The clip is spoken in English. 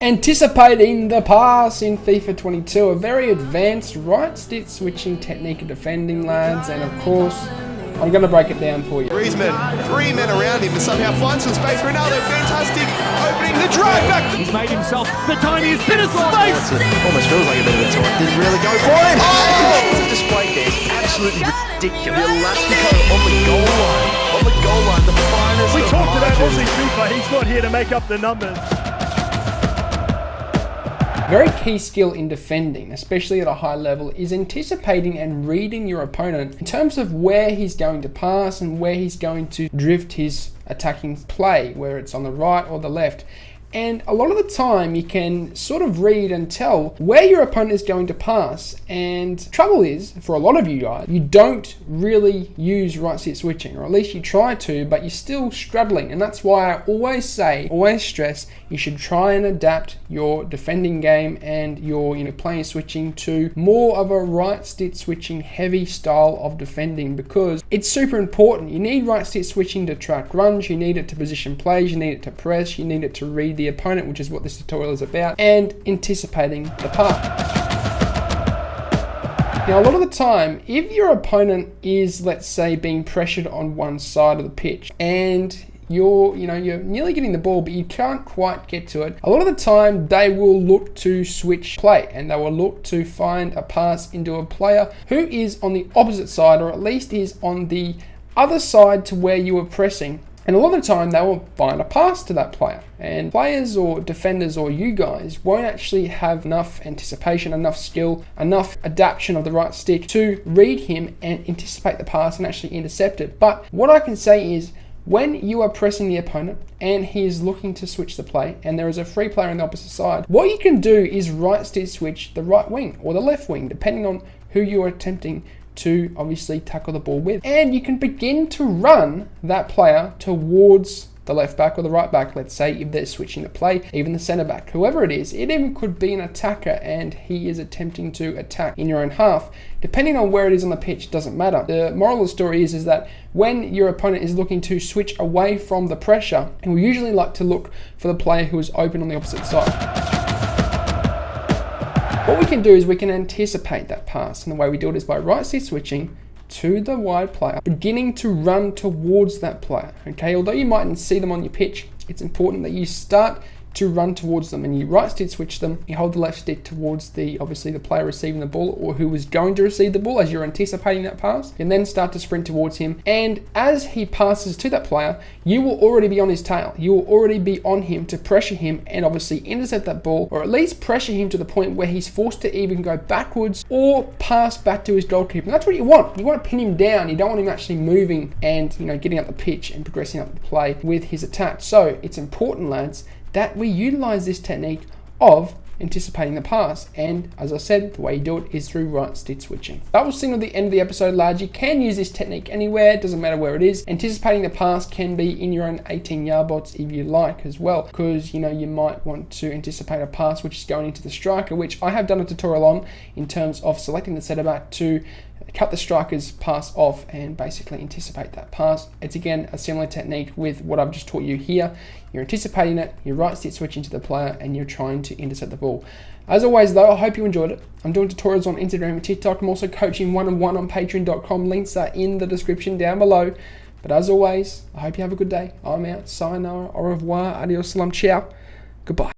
Anticipating the pass in FIFA 22, a very advanced right stick switching technique of defending, lads, and of course, I'm going to break it down for you. Griezmann, 3 men around him, and somehow finds some space. Ronaldo, fantastic, opening the drive back. He's made himself the tiniest bit of space. Almost feels like a bit of a toy. Didn't really go for him. Oh! The display there is absolutely ridiculous. The Elastico on the goal line. On the goal line, the finest. We talked about AussieFIFA. He's not here to make up the numbers. Very key skill in defending, especially at a high level, is anticipating and reading your opponent in terms of where he's going to pass and where he's going to drift his attacking play, whether it's on the right or the left. And a lot of the time you can sort of read and tell where your opponent is going to pass. And trouble is, for a lot of you guys, you don't really use right stick switching, or at least you try to, but you're still struggling. And that's why I always stress, you should try and adapt your defending game and your playing switching to more of a right stick switching heavy style of defending, because it's super important. You need right stick switching to track runs, you need it to position plays, you need it to press, you need it to read the opponent, which is what this tutorial is about, and anticipating the pass. Now, a lot of the time, if your opponent is, let's say, being pressured on one side of the pitch and you're nearly getting the ball, but you can't quite get to it, a lot of the time they will look to switch play and they will look to find a pass into a player who is on the opposite side, or at least is on the other side to where you are pressing. And a lot of the time they will find a pass to that player, and players or defenders or you guys won't actually have enough anticipation, enough skill, enough adaptation of the right stick to read him and anticipate the pass and actually intercept it. But what I can say is, when you are pressing the opponent and he is looking to switch the play and there is a free player on the opposite side, what you can do is right stick switch the right wing or the left wing, depending on who you are attempting to obviously tackle the ball with. And you can begin to run that player towards the left back or the right back, let's say, if they're switching the play, even the centre back, whoever it is. It even could be an attacker and he is attempting to attack in your own half. Depending on where it is on the pitch, it doesn't matter. The moral of the story is that when your opponent is looking to switch away from the pressure, and we usually like to look for the player who is open on the opposite side. What we can do is we can anticipate that pass, and the way we do it is by right stick switching to the wide player, beginning to run towards that player. Okay, although you mightn't see them on your pitch, it's important that you start to run towards them, and you right stick switch them, you hold the left stick towards obviously the player receiving the ball or who is going to receive the ball as you're anticipating that pass, and then start to sprint towards him. And as he passes to that player, you will already be on his tail. You will already be on him to pressure him and obviously intercept that ball, or at least pressure him to the point where he's forced to even go backwards or pass back to his goalkeeper. And that's what you want. You want to pin him down. You don't want him actually moving and getting up the pitch and progressing up the play with his attack. So it's important, lads, that we utilize this technique of anticipating the pass. And as I said, the way you do it is through right stick switching. That will signal the end of the episode, lads. You can use this technique anywhere, it doesn't matter where it is. Anticipating the pass can be in your own 18-yard box if you like as well, because you might want to anticipate a pass which is going into the striker, which I have done a tutorial on in terms of selecting the centre back to cut the striker's pass off and basically anticipate that pass. It's again a similar technique with what I've just taught you here. You're anticipating it, you're right stick switching to the player, and you're trying to intercept the ball. As always though, I hope you enjoyed it. I'm doing tutorials on Instagram and TikTok. I'm also coaching one-on-one on patreon.com. Links are in the description down below. But as always, I hope you have a good day. I'm out. Sayonara, au revoir, adios, salam, ciao. Goodbye.